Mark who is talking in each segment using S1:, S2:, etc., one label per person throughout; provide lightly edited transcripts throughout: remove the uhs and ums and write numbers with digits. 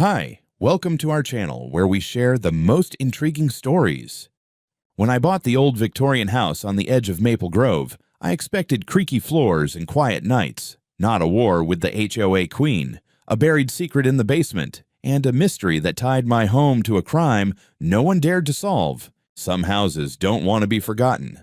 S1: Hi, welcome to our channel where we share the most intriguing stories. When I bought the old Victorian house on the edge of Maple Grove, I expected creaky floors and quiet nights, not a war with the HOA queen, a buried secret in the basement, and a mystery that tied my home to a crime no one dared to solve. Some houses don't want to be forgotten.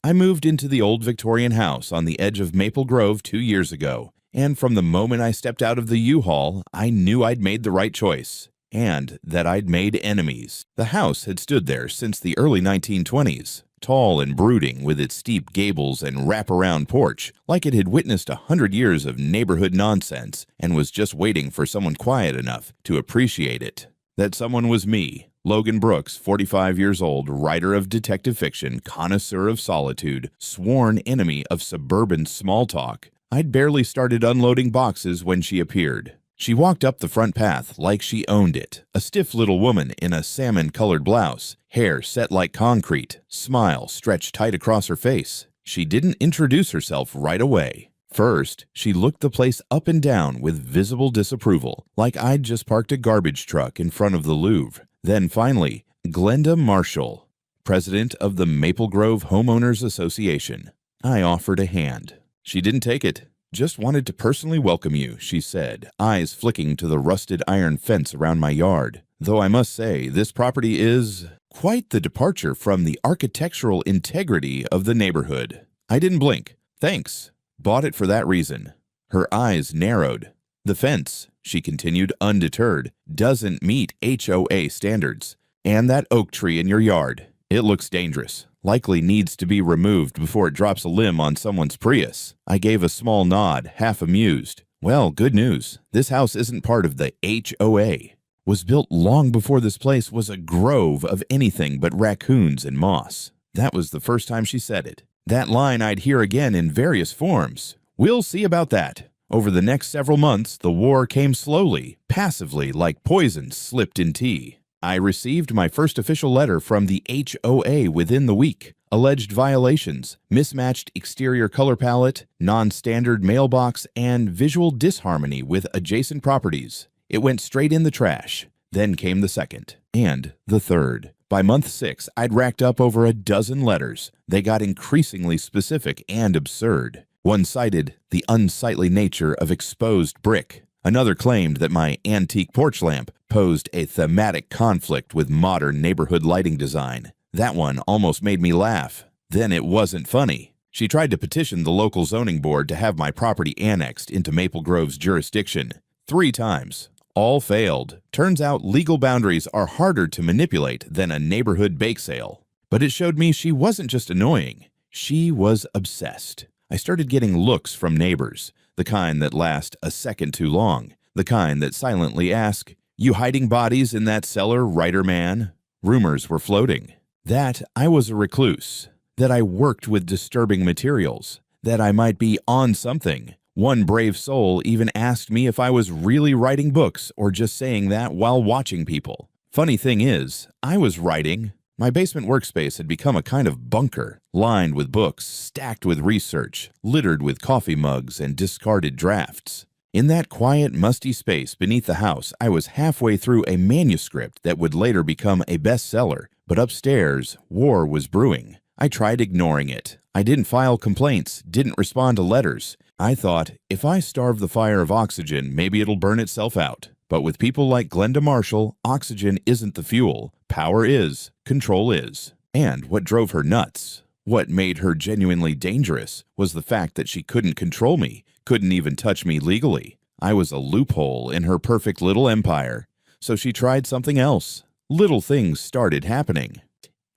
S1: I moved into the old Victorian house on the edge of Maple Grove 2 years ago. And from the moment I stepped out of the U-Haul, I knew I'd made the right choice, and that I'd made enemies. The house had stood there since the early 1920s, tall and brooding with its steep gables and wraparound porch, like it had witnessed 100 years of neighborhood nonsense and was just waiting for someone quiet enough to appreciate it. That someone was me, Logan Brooks, 45 years old, writer of detective fiction, connoisseur of solitude, sworn enemy of suburban small talk. I'd barely started unloading boxes when she appeared. She walked up the front path like she owned it, a stiff little woman in a salmon-colored blouse, hair set like concrete, smile stretched tight across her face. She didn't introduce herself right away. First, she looked the place up and down with visible disapproval, like I'd just parked a garbage truck in front of the Louvre. Then finally, Glenda Marshall, president of the Maple Grove Homeowners Association. I offered a hand. She didn't take it. "Just wanted to personally welcome you," she said, eyes flicking to the rusted iron fence around my yard. "Though I must say, this property is quite the departure from the architectural integrity of the neighborhood." I didn't blink. "Thanks. Bought it for that reason." Her eyes narrowed. "The fence," she continued undeterred, "doesn't meet HOA standards. And that oak tree in your yard, it looks dangerous. Likely needs to be removed before it drops a limb on someone's Prius." I gave a small nod, half amused. "Well, good news. This house isn't part of the HOA. Was built long before this place was a grove of anything but raccoons and moss." That was the first time she said it. That line I'd hear again in various forms. We'll see about that. Over the next several months, the war came slowly, passively, like poison slipped in tea. I received my first official letter from the HOA within the week. Alleged violations, mismatched exterior color palette, non-standard mailbox, and visual disharmony with adjacent properties. It went straight in the trash. Then came the second, and the third. By month 6, I'd racked up over a dozen letters. They got increasingly specific and absurd. One cited the unsightly nature of exposed brick. Another claimed that my antique porch lamp posed a thematic conflict with modern neighborhood lighting design. That one almost made me laugh. Then it wasn't funny. She tried to petition the local zoning board to have my property annexed into Maple Grove's jurisdiction. 3 times. All failed. Turns out legal boundaries are harder to manipulate than a neighborhood bake sale. But it showed me she wasn't just annoying. She was obsessed. I started getting looks from neighbors. The kind that last a second too long. The kind that silently ask, "You hiding bodies in that cellar, writer man?" Rumors were floating. That I was a recluse. That I worked with disturbing materials. That I might be on something. One brave soul even asked me if I was really writing books or just saying that while watching people. Funny thing is, I was writing. My basement workspace had become a kind of bunker, lined with books, stacked with research, littered with coffee mugs and discarded drafts. In that quiet, musty space beneath the house, I was halfway through a manuscript that would later become a bestseller, but upstairs, war was brewing. I tried ignoring it. I didn't file complaints, didn't respond to letters. I thought, if I starve the fire of oxygen, maybe it'll burn itself out. But with people like Glenda Marshall, oxygen isn't the fuel. Power is. Control is. And what drove her nuts, what made her genuinely dangerous, was the fact that she couldn't control me, couldn't even touch me legally. I was a loophole in her perfect little empire. So she tried something else. Little things started happening.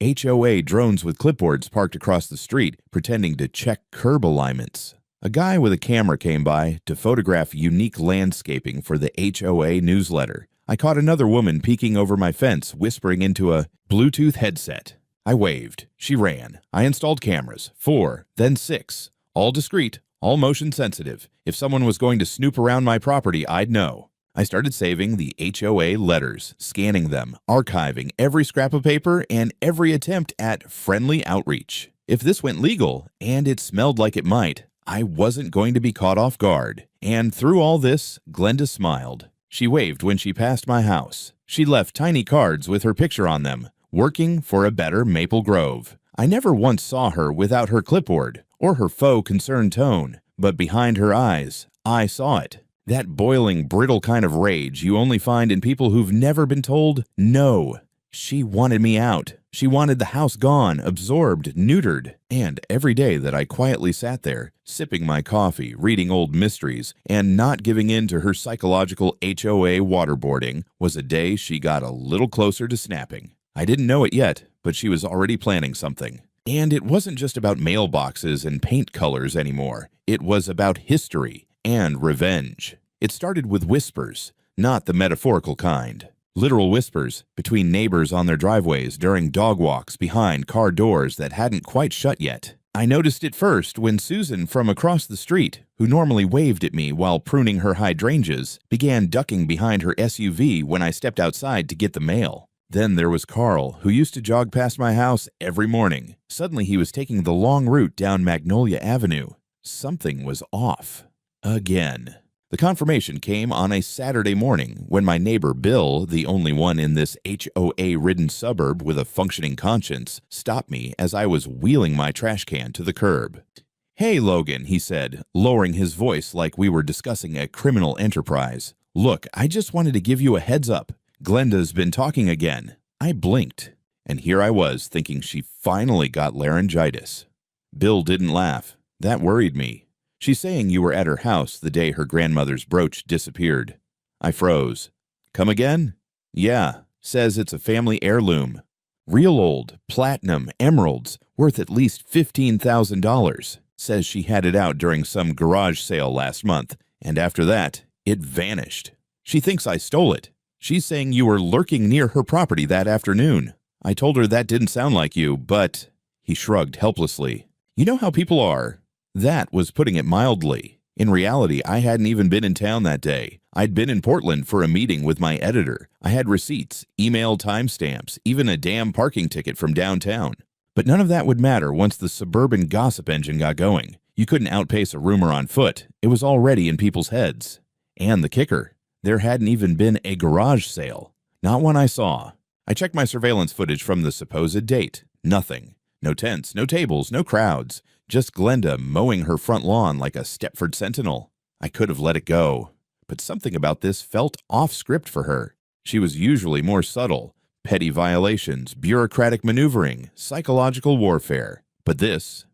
S1: HOA drones with clipboards parked across the street, pretending to check curb alignments. A guy with a camera came by to photograph unique landscaping for the HOA newsletter. I caught another woman peeking over my fence, whispering into a Bluetooth headset. I waved. She ran. I installed cameras, 4, then 6. All discreet, all motion sensitive. If someone was going to snoop around my property, I'd know. I started saving the HOA letters, scanning them, archiving every scrap of paper and every attempt at friendly outreach. If this went legal, and it smelled like it might, I wasn't going to be caught off guard. And through all this, Glenda smiled. She waved when she passed my house. She left tiny cards with her picture on them, working for a better Maple Grove. I never once saw her without her clipboard or her faux concerned tone, but behind her eyes, I saw it. That boiling, brittle kind of rage you only find in people who've never been told no. She wanted me out. She wanted the house gone, absorbed, neutered. And every day that I quietly sat there, sipping my coffee, reading old mysteries, and not giving in to her psychological HOA waterboarding, was a day she got a little closer to snapping. I didn't know it yet, but she was already planning something. And it wasn't just about mailboxes and paint colors anymore. It was about history and revenge. It started with whispers, not the metaphorical kind. Literal whispers between neighbors on their driveways during dog walks behind car doors that hadn't quite shut yet. I noticed it first when Susan from across the street, who normally waved at me while pruning her hydrangeas, began ducking behind her SUV when I stepped outside to get the mail. Then there was Carl, who used to jog past my house every morning. Suddenly he was taking the long route down Magnolia Avenue. Something was off. Again. The confirmation came on a Saturday morning when my neighbor Bill, the only one in this HOA-ridden suburb with a functioning conscience, stopped me as I was wheeling my trash can to the curb. "Hey, Logan," he said, lowering his voice like we were discussing a criminal enterprise. "Look, I just wanted to give you a heads up. Glenda's been talking again." I blinked, and here I was thinking she finally got laryngitis. Bill didn't laugh. That worried me. "She's saying you were at her house the day her grandmother's brooch disappeared." I froze. "Come again?" "Yeah, says it's a family heirloom. Real old, platinum, emeralds, worth at least $15,000. Says she had it out during some garage sale last month, and after that, it vanished. She thinks I stole it. She's saying you were lurking near her property that afternoon. I told her that didn't sound like you, but..." He shrugged helplessly. "You know how people are." That was putting it mildly. In reality, I hadn't even been in town that day. I'd been in Portland for a meeting with my editor. I had receipts, email timestamps, even a damn parking ticket from downtown. But none of that would matter once the suburban gossip engine got going. You couldn't outpace a rumor on foot. It was already in people's heads. And the kicker, there hadn't even been a garage sale. Not one I saw. I checked my surveillance footage from the supposed date. Nothing. No tents, no tables, no crowds. Just Glenda mowing her front lawn like a Stepford Sentinel. I could have let it go. But something about this felt off script for her. She was usually more subtle. Petty violations, bureaucratic maneuvering, psychological warfare. But this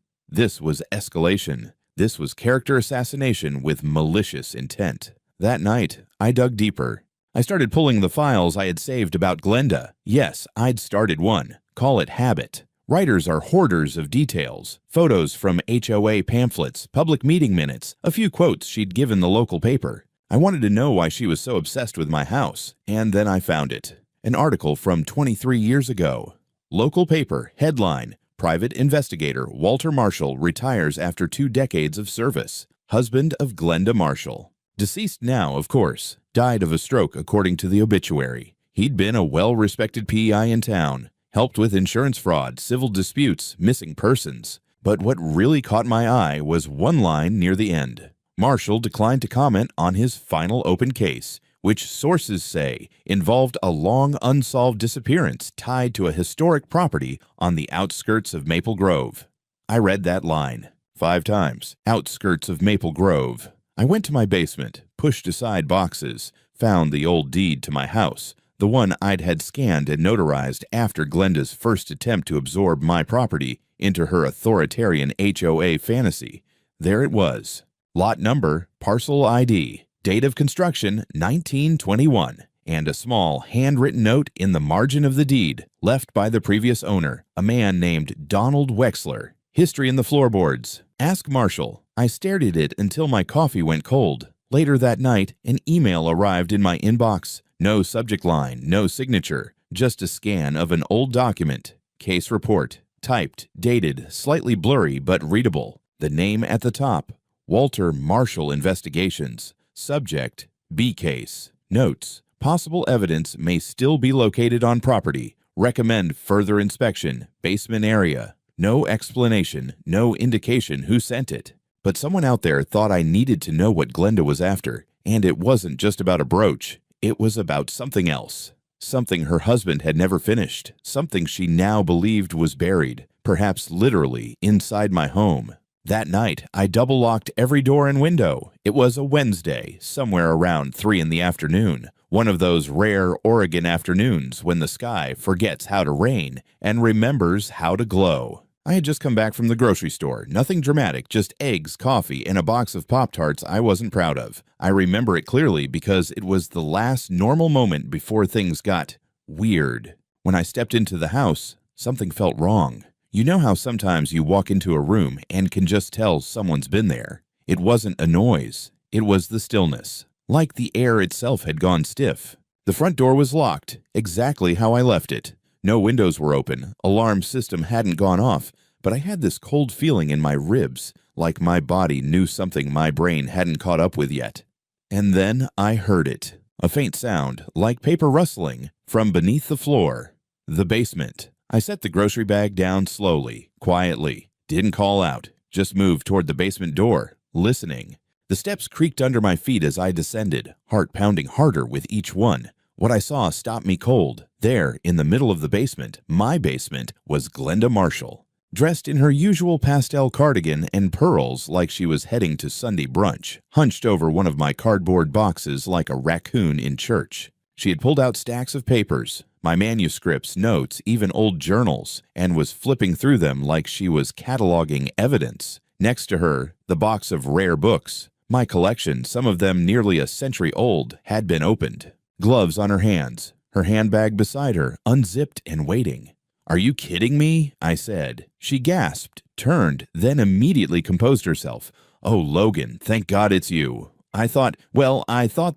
S1: was escalation. This was character assassination with malicious intent. That night, I dug deeper. I started pulling the files I had saved about Glenda. Yes, I'd started one. Call it habit. Writers are hoarders of details. Photos from HOA pamphlets, public meeting minutes, a few quotes she'd given the local paper. I wanted to know why she was so obsessed with my house, and then I found it. An article from 23 years ago. Local paper, headline, "Private investigator Walter Marshall retires after 2 decades of service. Husband of Glenda Marshall. Deceased now, of course. Died of a stroke according to the obituary. He'd been a well-respected PI in town. Helped with insurance fraud, civil disputes, missing persons. But what really caught my eye was one line near the end. Marshall declined to comment on his final open case, which sources say involved a long unsolved disappearance tied to a historic property on the outskirts of Maple Grove. I read that line 5 times. Outskirts of Maple Grove. I went to my basement, pushed aside boxes, found the old deed to my house, the one I'd had scanned and notarized after Glenda's first attempt to absorb my property into her authoritarian HOA fantasy. There it was. Lot number, parcel ID, date of construction 1921, and a small handwritten note in the margin of the deed left by the previous owner, a man named Donald Wexler. History in the floorboards. Ask Marshall. I stared at it until my coffee went cold. Later that night, an email arrived in my inbox. No subject line, no signature, just a scan of an old document. Case report, typed, dated, slightly blurry but readable. The name at the top, Walter Marshall Investigations. Subject, B case. Notes, possible evidence may still be located on property. Recommend further inspection, basement area. No explanation, no indication who sent it. But someone out there thought I needed to know what Glenda was after. And it wasn't just about a brooch. it was about something else. Something her husband had never finished. Something she now believed was buried, perhaps literally, inside my home. That night, I double-locked every door and window. It was a Wednesday, somewhere around 3 in the afternoon. One of those rare Oregon afternoons when the sky forgets how to rain and remembers how to glow. I had just come back from the grocery store. Nothing dramatic, just eggs, coffee, and a box of Pop-Tarts I wasn't proud of. I remember it clearly because it was the last normal moment before things got weird. When I stepped into the house, something felt wrong. You know how sometimes you walk into a room and can just tell someone's been there? It wasn't a noise. It was the stillness. Like the air itself had gone stiff. The front door was locked, exactly how I left it. No windows were open, alarm system hadn't gone off, but I had this cold feeling in my ribs, like my body knew something my brain hadn't caught up with yet. And then I heard it. A faint sound, like paper rustling, from beneath the floor. The basement. I set the grocery bag down slowly, quietly. Didn't call out, just moved toward the basement door, listening. The steps creaked under my feet as I descended, heart pounding harder with each one. What I saw stopped me cold. There, in the middle of the basement, my basement, was Glenda Marshall. Dressed in her usual pastel cardigan and pearls like she was heading to Sunday brunch, hunched over one of my cardboard boxes like a raccoon in church. She had pulled out stacks of papers, my manuscripts, notes, even old journals, and was flipping through them like she was cataloging evidence. Next to her, the box of rare books. My collection, some of them nearly a century old, had been opened. Gloves on her hands, her handbag beside her, unzipped and waiting. "Are you kidding me?" I said. She gasped, turned, then immediately composed herself. "Oh, Logan, thank God it's you. I thought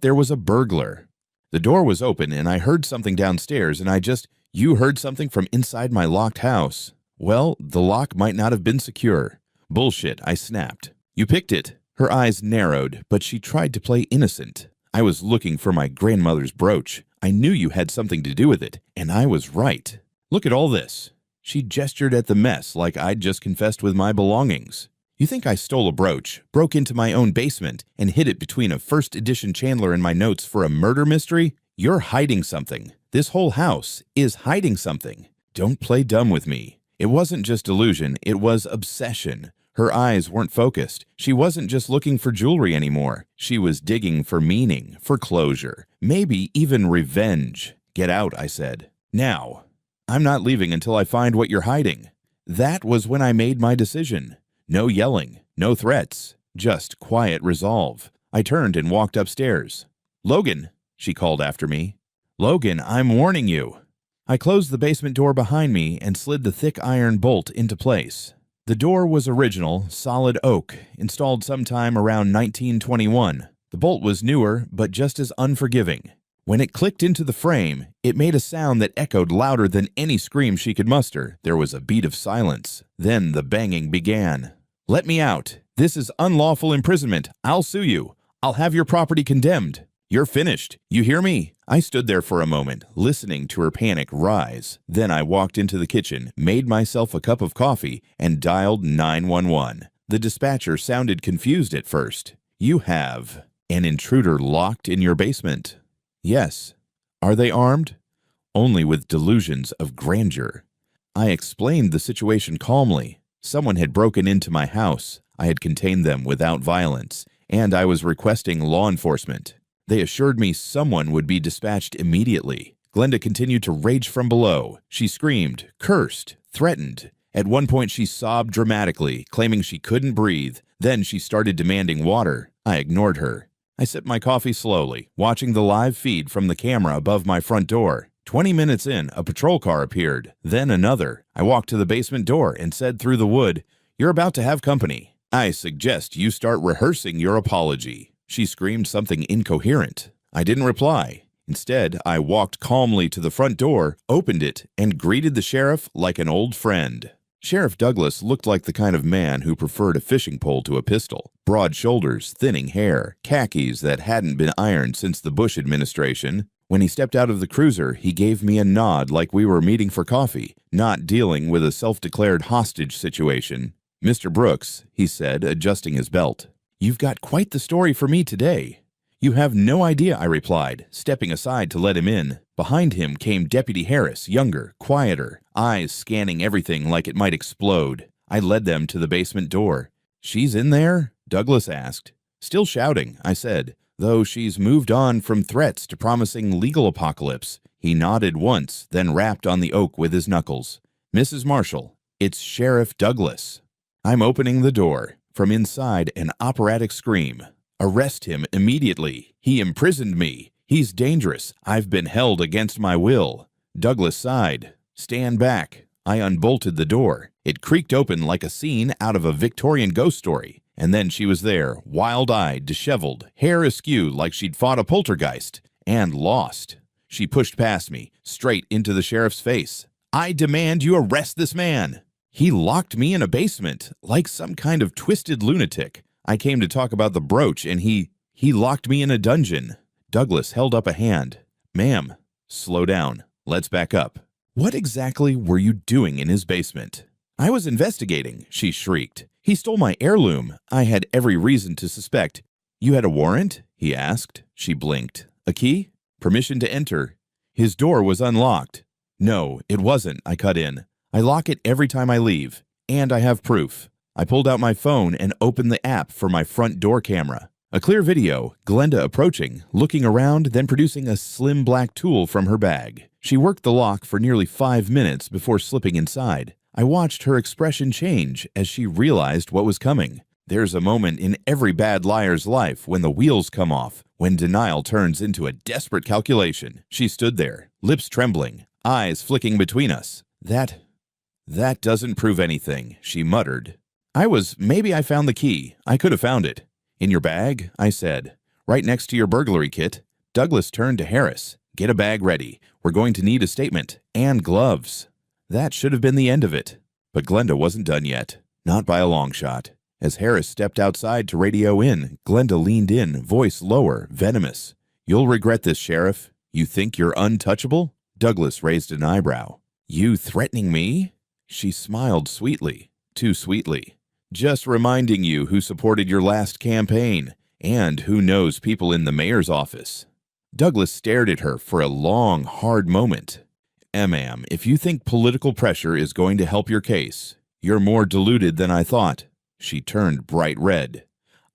S1: there was a burglar." The door was open and I heard something downstairs and "You heard something from inside my locked house." "Well, the lock might not have been secure." "Bullshit," I snapped. "You picked it." Her eyes narrowed, but she tried to play innocent. "I was looking for my grandmother's brooch. I knew you had something to do with it, and I was right. Look at all this." She gestured at the mess like I'd just confessed with my belongings. "You think I stole a brooch, broke into my own basement, and hid it between a first edition Chandler and my notes for a murder mystery? You're hiding something. This whole house is hiding something. Don't play dumb with me." It wasn't just delusion, it was obsession. Her eyes weren't focused. She wasn't just looking for jewelry anymore. She was digging for meaning, for closure, maybe even revenge. "Get out," I said. "Now. I'm not leaving until I find what you're hiding." That was when I made my decision. No yelling, no threats, just quiet resolve. I turned and walked upstairs. "Logan," she called after me. "Logan, I'm warning you." I closed the basement door behind me and slid the thick iron bolt into place. The door was original, solid oak, installed sometime around 1921. The bolt was newer, but just as unforgiving. When it clicked into the frame, it made a sound that echoed louder than any scream she could muster. There was a beat of silence. Then the banging began. "Let me out. This is unlawful imprisonment. I'll sue you. I'll have your property condemned. You're finished. You hear me?" I stood there for a moment, listening to her panic rise. Then I walked into the kitchen, made myself a cup of coffee, and dialed 911. The dispatcher sounded confused at first. "You have an intruder locked in your basement." "Yes." "Are they armed?" "Only with delusions of grandeur." I explained the situation calmly. Someone had broken into my house. I had contained them without violence, and I was requesting law enforcement. They assured me someone would be dispatched immediately. Glenda continued to rage from below. She screamed, cursed, threatened. At one point she sobbed dramatically, claiming she couldn't breathe. Then she started demanding water. I ignored her. I sipped my coffee slowly, watching the live feed from the camera above my front door. 20 minutes in, a patrol car appeared, then another. I walked to the basement door and said through the wood, "You're about to have company. I suggest you start rehearsing your apology." She screamed something incoherent. I didn't reply. Instead, I walked calmly to the front door, opened it, and greeted the sheriff like an old friend. Sheriff Douglas looked like the kind of man who preferred a fishing pole to a pistol. Broad shoulders, thinning hair, khakis that hadn't been ironed since the Bush administration. When he stepped out of the cruiser, he gave me a nod like we were meeting for coffee, not dealing with a self-declared hostage situation. "Mr. Brooks," he said, adjusting his belt. "You've got quite the story for me today. "You have no idea," I replied, stepping aside to let him in. Behind him came Deputy Harris, younger, quieter, eyes scanning everything like it might explode. I led them to the basement door. "She's in there?" Douglas asked. "Still shouting," I said, "though she's moved on from threats to promising legal apocalypse." He nodded once, then rapped on the oak with his knuckles. "Mrs. Marshall, it's Sheriff Douglas." I'm opening the door. From inside, an operatic scream. "Arrest him immediately. He imprisoned me. He's dangerous. I've been held against my will." Douglas sighed. "Stand back." I unbolted the door. It creaked open like a scene out of a Victorian ghost story. And then she was there, wild-eyed, disheveled, hair askew like she'd fought a poltergeist, and lost. She pushed past me, straight into the sheriff's face. "I demand you arrest this man." He locked me in a basement, like some kind of twisted lunatic. I came to talk about the brooch, and he locked me in a dungeon. Douglas held up a hand. "Ma'am, slow down. Let's back up. What exactly were you doing in his basement?" "I was investigating," she shrieked. "He stole my heirloom. I had every reason to suspect." "You had a warrant?" he asked. She blinked. "A key? Permission to enter?" His door was unlocked. "No, it wasn't," I cut in. "I lock it every time I leave. And I have proof." I pulled out my phone and opened the app for my front door camera. A clear video, Glenda approaching, looking around, then producing a slim black tool from her bag. She worked the lock for nearly 5 minutes before slipping inside. I watched her expression change as she realized what was coming. There's a moment in every bad liar's life when the wheels come off, when denial turns into a desperate calculation. She stood there, lips trembling, eyes flicking between us. That doesn't prove anything," she muttered. Maybe I found the key. I could have found it." "In your bag?" I said. "Right next to your burglary kit." Douglas turned to Harris. "Get a bag ready. We're going to need a statement. And gloves." That should have been the end of it. But Glenda wasn't done yet. Not by a long shot. As Harris stepped outside to radio in, Glenda leaned in, voice lower, venomous. "You'll regret this, Sheriff. You think you're untouchable?" Douglas raised an eyebrow. "You threatening me?" She smiled sweetly. Too sweetly. "Just reminding you who supported your last campaign, and who knows people in the mayor's office." Douglas stared at her for a long, hard moment. "Ma'am, if you think political pressure is going to help your case, you're more deluded than I thought." She turned bright red.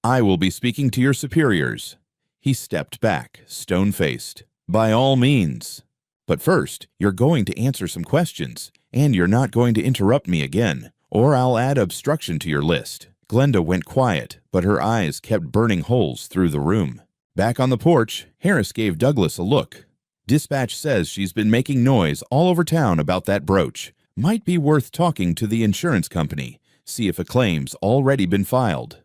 S1: "I will be speaking to your superiors." He stepped back, stone-faced. "By all means. But first, you're going to answer some questions, and you're not going to interrupt me again, or I'll add obstruction to your list." Glenda went quiet, but her eyes kept burning holes through the room. Back on the porch, Harris gave Douglas a look. "Dispatch says she's been making noise all over town about that brooch. Might be worth talking to the insurance company, see if a claim's already been filed."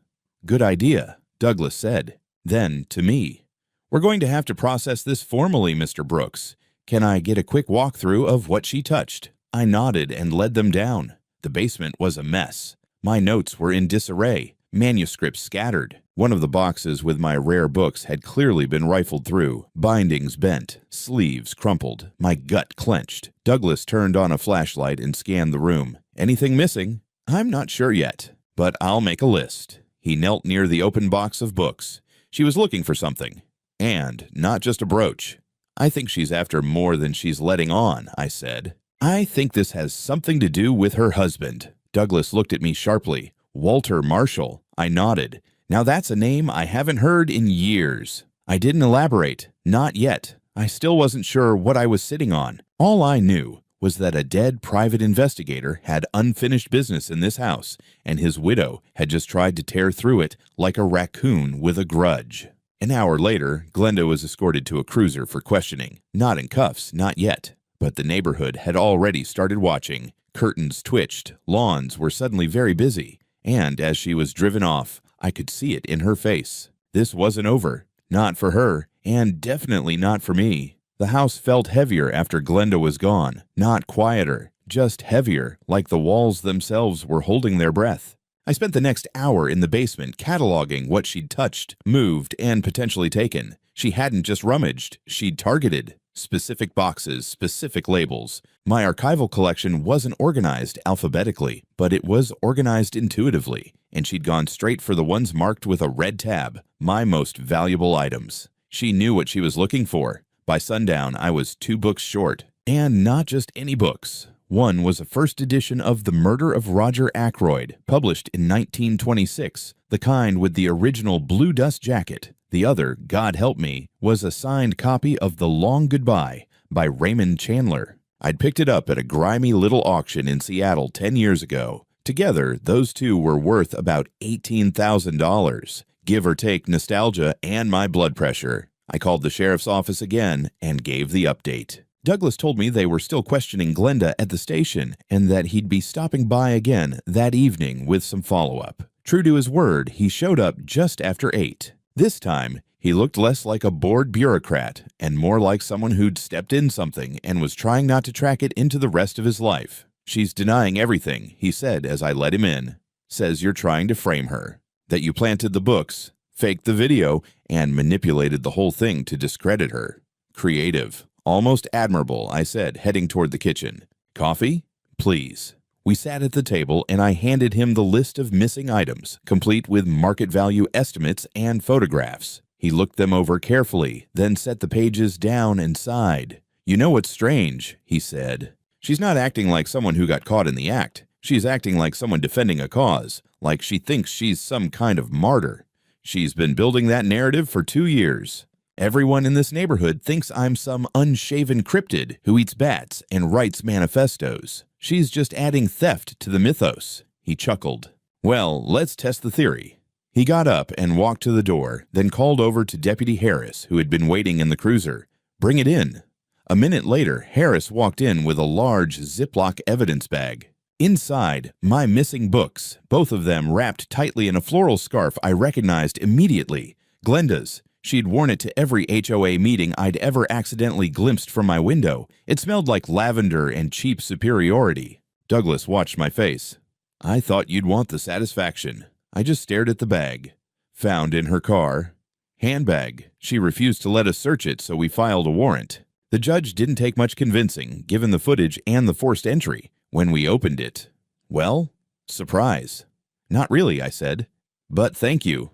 S1: "Good idea," Douglas said. Then, to me, "We're going to have to process this formally, Mr. Brooks. Can I get a quick walkthrough of what she touched?" I nodded and led them down. The basement was a mess. My notes were in disarray, manuscripts scattered. One of the boxes with my rare books had clearly been rifled through, bindings bent, sleeves crumpled, my gut clenched. Douglas turned on a flashlight and scanned the room. "Anything missing?" "I'm not sure yet, but I'll make a list." He knelt near the open box of books. She was looking for something. And not just a brooch. "I think she's after more than she's letting on," I said. "I think this has something to do with her husband." Douglas looked at me sharply. "Walter Marshall." I nodded. Now that's a name I haven't heard in years. I didn't elaborate. Not yet. I still wasn't sure what I was sitting on. All I knew was that a dead private investigator had unfinished business in this house, and his widow had just tried to tear through it like a raccoon with a grudge. An hour later, Glenda was escorted to a cruiser for questioning. Not in cuffs, not yet. But the neighborhood had already started watching. Curtains twitched, lawns were suddenly very busy, and as she was driven off, I could see it in her face. This wasn't over. Not for her, and definitely not for me. The house felt heavier after Glenda was gone. Not quieter, just heavier, like the walls themselves were holding their breath. I spent the next hour in the basement cataloging what she'd touched, moved, and potentially taken. She hadn't just rummaged, she'd targeted. Specific boxes, specific labels. My archival collection wasn't organized alphabetically, but it was organized intuitively, and she'd gone straight for the ones marked with a red tab, my most valuable items. She knew what she was looking for. By sundown, I was 2 books short. And not just any books. One was a first edition of The Murder of Roger Ackroyd, published in 1926, the kind with the original blue dust jacket. The other, God help me, was a signed copy of The Long Goodbye by Raymond Chandler. I'd picked it up at a grimy little auction in Seattle 10 years ago. Together, those two were worth about $18,000, give or take nostalgia and my blood pressure. I called the sheriff's office again and gave the update. Douglas told me they were still questioning Glenda at the station and that he'd be stopping by again that evening with some follow-up. True to his word, he showed up just after 8. This time, he looked less like a bored bureaucrat and more like someone who'd stepped in something and was trying not to track it into the rest of his life. "She's denying everything," he said as I let him in. "Says you're trying to frame her, that you planted the books, faked the video, and manipulated the whole thing to discredit her. Creative. Almost admirable," I said, heading toward the kitchen. "Coffee? Please." We sat at the table and I handed him the list of missing items, complete with market value estimates and photographs. He looked them over carefully, then set the pages down and sighed. "You know what's strange," he said. "She's not acting like someone who got caught in the act. She's acting like someone defending a cause, like she thinks she's some kind of martyr. She's been building that narrative for 2 years. Everyone in this neighborhood thinks I'm some unshaven cryptid who eats bats and writes manifestos. She's just adding theft to the mythos." He chuckled. "Well, let's test the theory." He got up and walked to the door, then called over to Deputy Harris, who had been waiting in the cruiser. "Bring it in." A minute later, Harris walked in with a large Ziploc evidence bag. Inside, my missing books, both of them wrapped tightly in a floral scarf I recognized immediately. Glenda's. She'd worn it to every HOA meeting I'd ever accidentally glimpsed from my window. It smelled like lavender and cheap superiority. Douglas watched my face. "I thought you'd want the satisfaction." I just stared at the bag. "Found in her car." "Handbag. She refused to let us search it, so we filed a warrant." The judge didn't take much convincing, given the footage and the forced entry. When we opened it, well, surprise. "Not really," I said. "But thank you."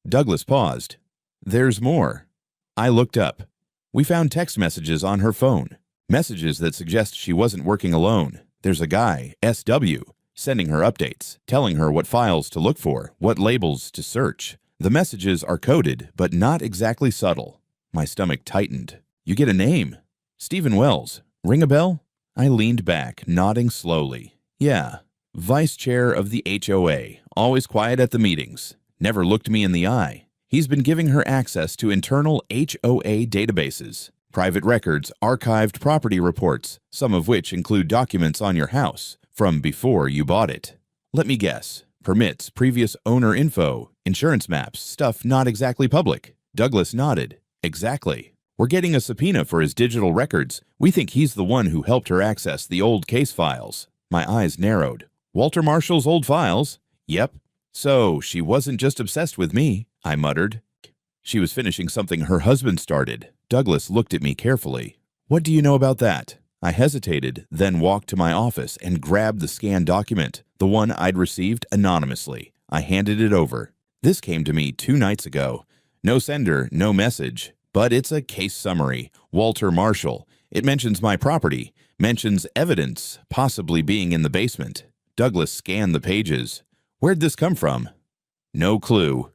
S1: Douglas paused. "There's more." I looked up. We found text messages on her phone. Messages that suggest she wasn't working alone. There's a guy, SW, sending her updates, telling her what files to look for, what labels to search. The messages are coded, but not exactly subtle. My stomach tightened. "You get a name." "Stephen Wells. Ring a bell?" I leaned back, nodding slowly. "Yeah. Vice chair of the HOA. Always quiet at the meetings. Never looked me in the eye. He's been giving her access to internal HOA databases, private records, archived property reports, some of which include documents on your house from before you bought it. Let me guess. Permits, previous owner info, insurance maps, stuff not exactly public." Douglas nodded. "Exactly. We're getting a subpoena for his digital records. We think he's the one who helped her access the old case files." My eyes narrowed. "Walter Marshall's old files?" "Yep." "So she wasn't just obsessed with me," I muttered. "She was finishing something her husband started." Douglas looked at me carefully. "What do you know about that?" I hesitated, then walked to my office and grabbed the scanned document, the one I'd received anonymously. I handed it over. "This came to me 2 nights ago. No sender, no message. But it's a case summary. Walter Marshall. It mentions my property, mentions evidence, possibly being in the basement." Douglas scanned the pages. "Where'd this come from?" "No clue."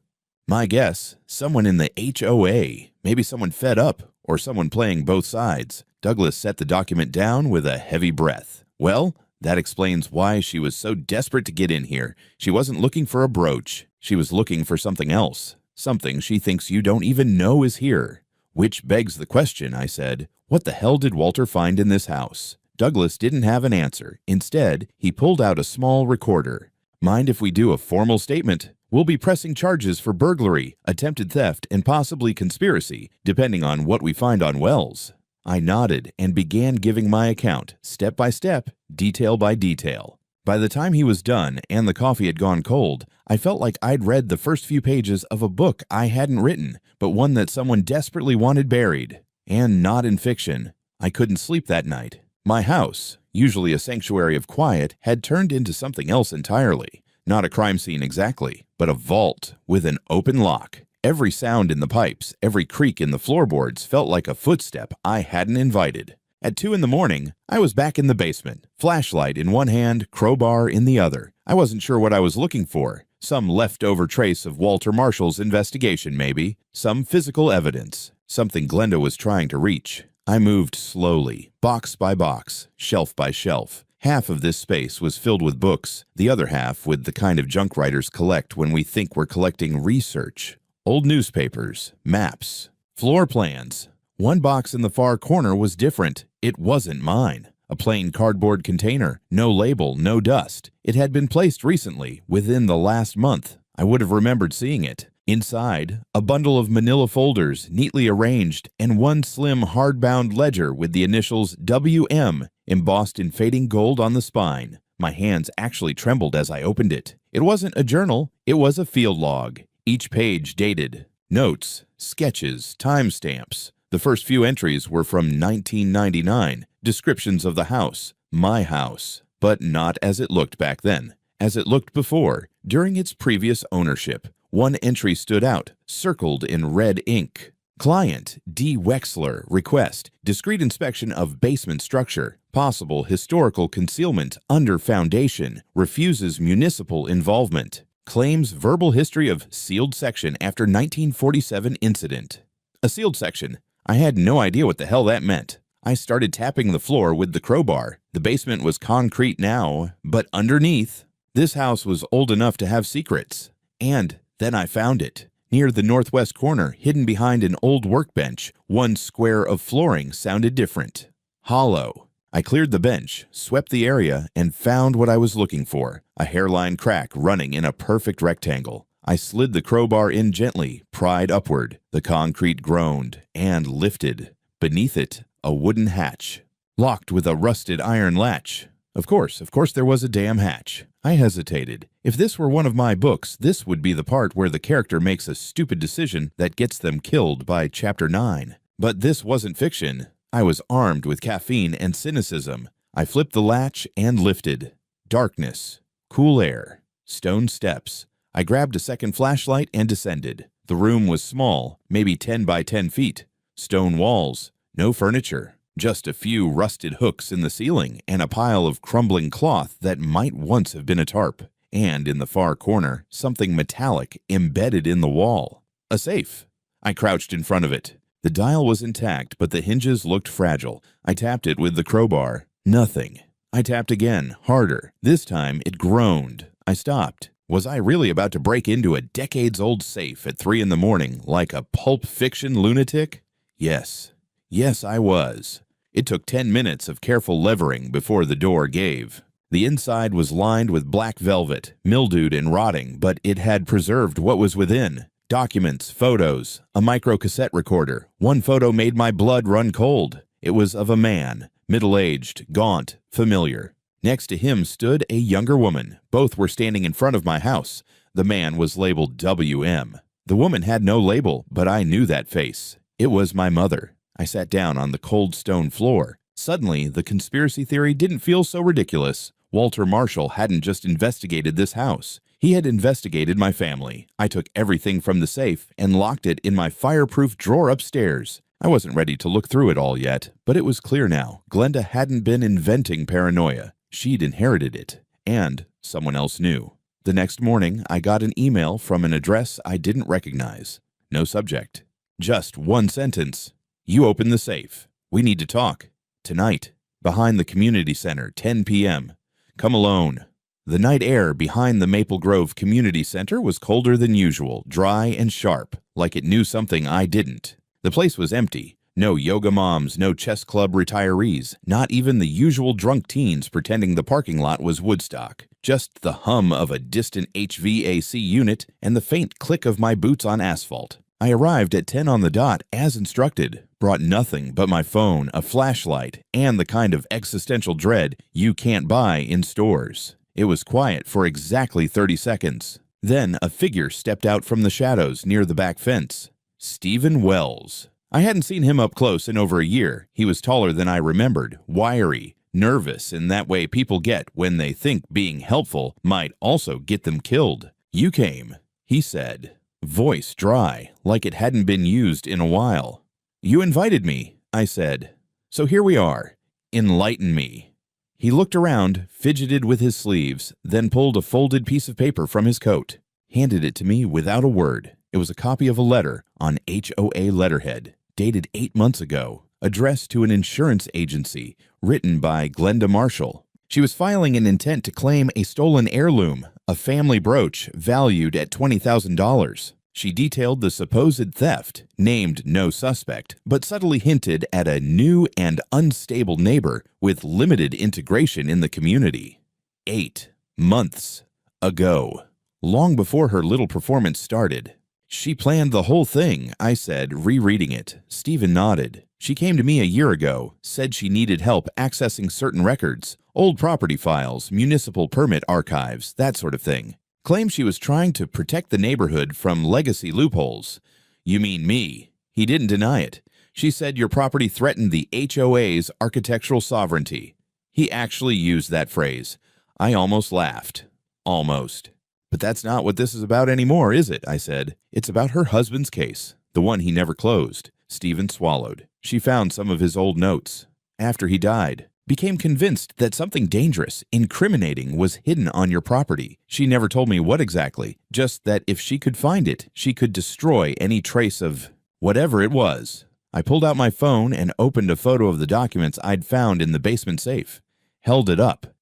S1: "My guess, someone in the HOA. Maybe someone fed up, or someone playing both sides." Douglas set the document down with a heavy breath. "Well, that explains why she was so desperate to get in here. She wasn't looking for a brooch. She was looking for something else. Something she thinks you don't even know is here." "Which begs the question," I said. "What the hell did Walter find in this house?" Douglas didn't have an answer. Instead, he pulled out a small recorder. "Mind if we do a formal statement? We'll be pressing charges for burglary, attempted theft, and possibly conspiracy, depending on what we find on Wells." I nodded and began giving my account, step by step, detail by detail. By the time he was done and the coffee had gone cold, I felt like I'd read the first few pages of a book I hadn't written, but one that someone desperately wanted buried. And not in fiction. I couldn't sleep that night. My house, usually a sanctuary of quiet, had turned into something else entirely. Not a crime scene exactly, but a vault with an open lock. Every sound in the pipes, every creak in the floorboards felt like a footstep I hadn't invited. At 2 in the morning, I was back in the basement, flashlight in one hand, crowbar in the other. I wasn't sure what I was looking for. Some leftover trace of Walter Marshall's investigation, maybe. Some physical evidence. Something Glenda was trying to reach. I moved slowly, box by box, shelf by shelf. Half of this space was filled with books, the other half with the kind of junk writers collect when we think we're collecting research. Old newspapers, maps, floor plans. One box in the far corner was different. It wasn't mine. A plain cardboard container, no label, no dust. It had been placed recently, within the last month. I would have remembered seeing it. Inside, a bundle of manila folders, neatly arranged, and one slim hardbound ledger with the initials WM embossed in fading gold on the spine. My hands actually trembled as I opened it. It wasn't a journal, it was a field log. Each page dated. Notes, sketches, timestamps. The first few entries were from 1999, descriptions of the house, my house, but not as it looked back then, as it looked before, during its previous ownership. One entry stood out, circled in red ink. Client D. Wexler, request, discreet inspection of basement structure, possible historical concealment under foundation, refuses municipal involvement, claims verbal history of sealed section after 1947 incident. A sealed section. I had no idea what the hell that meant. I started tapping the floor with the crowbar. The basement was concrete now, but underneath, this house was old enough to have secrets. And then I found it. Near the northwest corner, hidden behind an old workbench, one square of flooring sounded different. Hollow. I cleared the bench, swept the area, and found what I was looking for. A hairline crack running in a perfect rectangle. I slid the crowbar in gently, pried upward. The concrete groaned and lifted. Beneath it, a wooden hatch, locked with a rusted iron latch. Of course there was a damn hatch. I hesitated. If this were one of my books, this would be the part where the character makes a stupid decision that gets them killed by chapter 9. But this wasn't fiction. I was armed with caffeine and cynicism. I flipped the latch and lifted. Darkness, cool air, stone steps. I grabbed a second flashlight and descended. The room was small, maybe 10 by 10 feet. Stone walls, no furniture, just a few rusted hooks in the ceiling and a pile of crumbling cloth that might once have been a tarp. And in the far corner, something metallic embedded in the wall. A safe. I crouched in front of it. The dial was intact, but the hinges looked fragile. I tapped it with the crowbar. Nothing. I tapped again, harder. This time it groaned. I stopped. Was I really about to break into a decades-old safe at 3 in the morning like a pulp fiction lunatic? Yes. Yes, I was. It took 10 minutes of careful levering before the door gave. The inside was lined with black velvet, mildewed and rotting, but it had preserved what was within. Documents, photos, a microcassette recorder. One photo made my blood run cold. It was of a man, middle-aged, gaunt, familiar. Next to him stood a younger woman. Both were standing in front of my house. The man was labeled WM. The woman had no label, but I knew that face. It was my mother. I sat down on the cold stone floor. Suddenly, the conspiracy theory didn't feel so ridiculous. Walter Marshall hadn't just investigated this house. He had investigated my family. I took everything from the safe and locked it in my fireproof drawer upstairs. I wasn't ready to look through it all yet, but it was clear now. Glenda hadn't been inventing paranoia. She'd inherited it, and someone else knew. The next morning, I got an email from an address I didn't recognize. No subject. Just one sentence. You open the safe. We need to talk. Tonight. Behind the community center, 10 p.m. Come alone. The night air behind the Maple Grove Community Center was colder than usual, dry and sharp, like it knew something I didn't. The place was empty. No yoga moms, no chess club retirees, not even the usual drunk teens pretending the parking lot was Woodstock. Just the hum of a distant HVAC unit and the faint click of my boots on asphalt. I arrived at 10 on the dot as instructed, brought nothing but my phone, a flashlight, and the kind of existential dread you can't buy in stores. It was quiet for exactly 30 seconds. Then a figure stepped out from the shadows near the back fence. Stephen Wells. I hadn't seen him up close in over a year. He was taller than I remembered, wiry, nervous in that way people get when they think being helpful might also get them killed. "You came," he said, voice dry, like it hadn't been used in a while. "You invited me," I said. "So here we are. Enlighten me." He looked around, fidgeted with his sleeves, then pulled a folded piece of paper from his coat, handed it to me without a word. It was a copy of a letter on HOA letterhead, dated 8 months ago, addressed to an insurance agency, written by Glenda Marshall. She was filing an intent to claim a stolen heirloom, a family brooch valued at $20,000. She detailed the supposed theft, named no suspect, but subtly hinted at a new and unstable neighbor with limited integration in the community. 8 months ago, long before her little performance started. "She planned the whole thing," I said, rereading it. Stephen nodded. "She came to me a year ago, said she needed help accessing certain records, old property files, municipal permit archives, that sort of thing. Claimed she was trying to protect the neighborhood from legacy loopholes." "You mean me?" He didn't deny it. "She said your property threatened the HOA's architectural sovereignty." He actually used that phrase. I almost laughed. Almost. "But that's not what this is about anymore, is it?" I said. "It's about her husband's case, the one he never closed." Stephen swallowed. "She found some of his old notes. After he died. Became convinced that something dangerous, incriminating, was hidden on your property. She never told me what exactly, just that if she could find it, she could destroy any trace of whatever it was." I pulled out my phone and opened a photo of the documents I'd found in the basement safe. Held it up.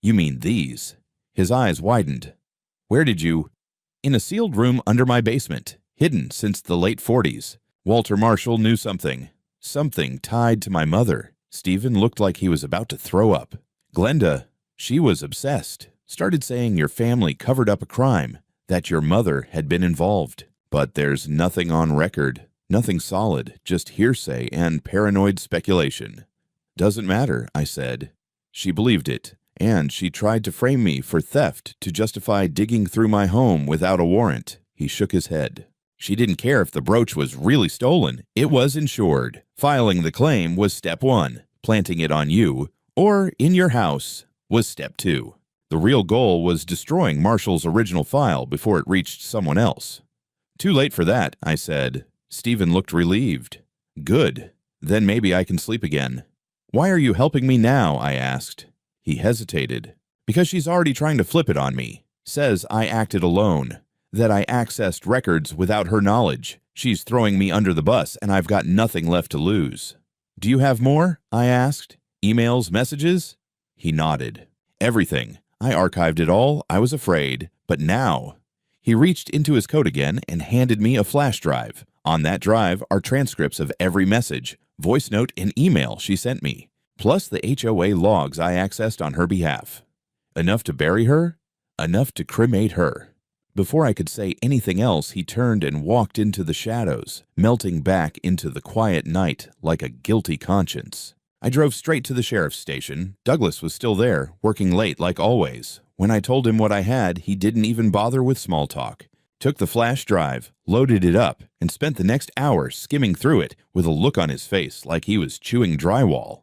S1: "You mean these?" His eyes widened. "Where did you—" "In a sealed room under my basement, hidden since the late 40s. Walter Marshall knew something. Something tied to my mother." Stephen looked like he was about to throw up. "Glenda, she was obsessed. Started saying your family covered up a crime, that your mother had been involved. But there's nothing on record, nothing solid, just hearsay and paranoid speculation." "Doesn't matter," I said. "She believed it, and she tried to frame me for theft to justify digging through my home without a warrant." He shook his head. "She didn't care if the brooch was really stolen. It was insured. Filing the claim was step 1. Planting it on you, or in your house, was step 2. The real goal was destroying Marshall's original file before it reached someone else." "Too late for that," I said. Stephen looked relieved. "Good. Then maybe I can sleep again." "Why are you helping me now?" I asked. He hesitated. "Because she's already trying to flip it on me. Says I acted alone. That I accessed records without her knowledge. She's throwing me under the bus, and I've got nothing left to lose." "Do you have more?" I asked. "Emails, messages?" He nodded. "Everything. I archived it all. I was afraid. But now—" He reached into his coat again and handed me a flash drive. On that drive are transcripts of every message, voice note, and email she sent me, plus the HOA logs I accessed on her behalf. Enough to bury her? Enough to cremate her. Before I could say anything else, he turned and walked into the shadows, melting back into the quiet night like a guilty conscience. I drove straight to the sheriff's station. Douglas was still there, working late like always. When I told him what I had, he didn't even bother with small talk. Took the flash drive, loaded it up, and spent the next hour skimming through it with a look on his face like he was chewing drywall.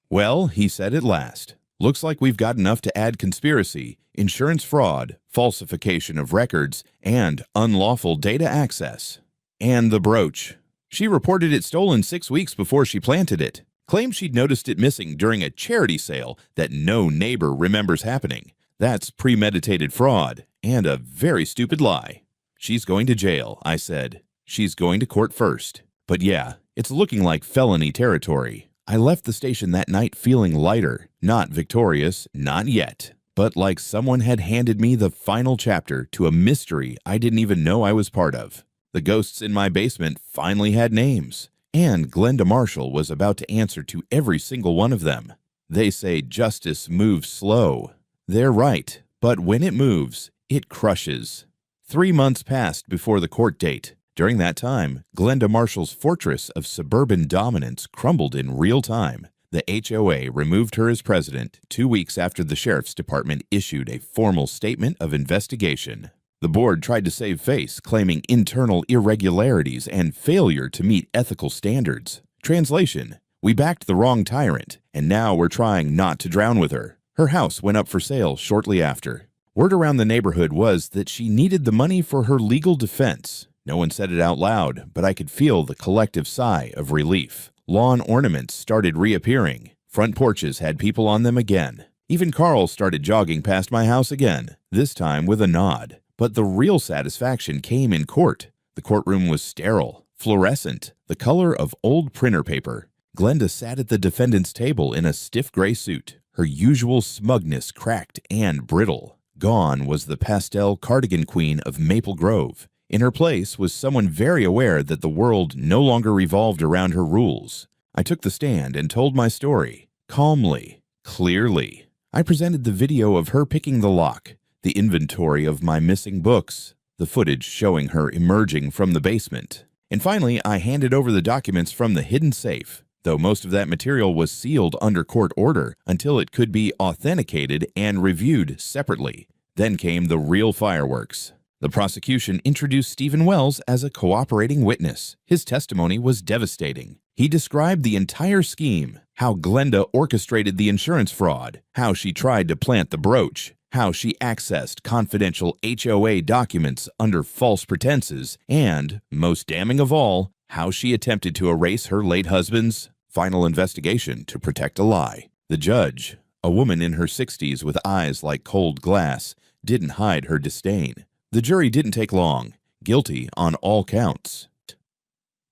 S1: "Well," he said at last, "looks like we've got enough to add conspiracy, insurance fraud, falsification of records, and unlawful data access. And the brooch. She reported it stolen 6 weeks before she planted it. Claims she'd noticed it missing during a charity sale that no neighbor remembers happening. That's premeditated fraud, and a very stupid lie." "She's going to jail," I said. "She's going to court first. But yeah, it's looking like felony territory." I left the station that night feeling lighter, not victorious, not yet, but like someone had handed me the final chapter to a mystery I didn't even know I was part of. The ghosts in my basement finally had names, and Glenda Marshall was about to answer to every single one of them. They say justice moves slow. They're right, but when it moves, it crushes. 3 months passed before the court date. During that time, Glenda Marshall's fortress of suburban dominance crumbled in real time. The HOA removed her as president 2 weeks after the sheriff's department issued a formal statement of investigation. The board tried to save face, claiming internal irregularities and failure to meet ethical standards. Translation: we backed the wrong tyrant, and now we're trying not to drown with her. Her house went up for sale shortly after. Word around the neighborhood was that she needed the money for her legal defense. No one said it out loud, but I could feel the collective sigh of relief. Lawn ornaments started reappearing. Front porches had people on them again. Even Carl started jogging past my house again, this time with a nod. But the real satisfaction came in court. The courtroom was sterile, fluorescent, the color of old printer paper. Glenda sat at the defendant's table in a stiff gray suit, her usual smugness cracked and brittle. Gone was the pastel cardigan queen of Maple Grove. In her place was someone very aware that the world no longer revolved around her rules. I took the stand and told my story, calmly, clearly. I presented the video of her picking the lock, the inventory of my missing books, the footage showing her emerging from the basement. And finally, I handed over the documents from the hidden safe, though most of that material was sealed under court order until it could be authenticated and reviewed separately. Then came the real fireworks. The prosecution introduced Stephen Wells as a cooperating witness. His testimony was devastating. He described the entire scheme, how Glenda orchestrated the insurance fraud, how she tried to plant the brooch, how she accessed confidential HOA documents under false pretenses, and, most damning of all, how she attempted to erase her late husband's final investigation to protect a lie. The judge, a woman in her 60s with eyes like cold glass, didn't hide her disdain. The jury didn't take long. Guilty on all counts.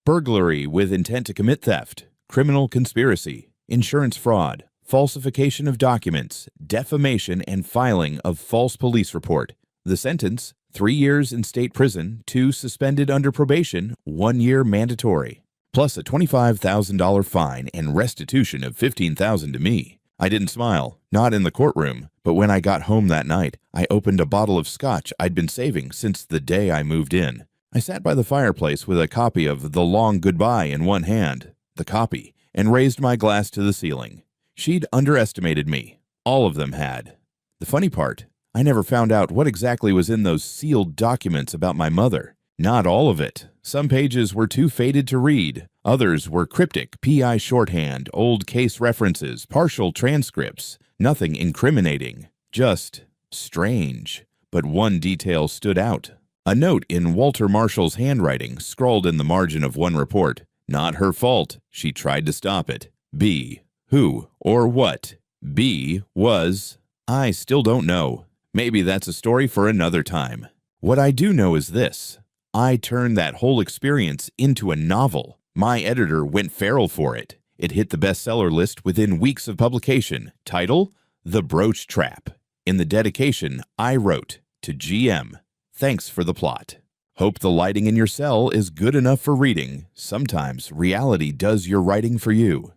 S1: Burglary with intent to commit theft, criminal conspiracy, insurance fraud, falsification of documents, defamation, and filing of false police report. The sentence: 3 years in state prison, 2 suspended under probation, 1 year mandatory, plus a $25,000 fine and restitution of $15,000 to me. I didn't smile, not in the courtroom, but when I got home that night, I opened a bottle of scotch I'd been saving since the day I moved in. I sat by the fireplace with a copy of The Long Goodbye in one hand, the copy, and raised my glass to the ceiling. She'd underestimated me. All of them had. The funny part, I never found out what exactly was in those sealed documents about my mother. Not all of it. Some pages were too faded to read. Others were cryptic, PI shorthand, old case references, partial transcripts. Nothing incriminating. Just strange. But one detail stood out. A note in Walter Marshall's handwriting, scrawled in the margin of one report. Not her fault. She tried to stop it. B. Who or what B was, I still don't know. Maybe that's a story for another time. What I do know is this. I turned that whole experience into a novel. My editor went feral for it. It hit the bestseller list within weeks of publication. Title: The Brooch Trap. In the dedication, I wrote, to GM, thanks for the plot. Hope the lighting in your cell is good enough for reading. Sometimes reality does your writing for you.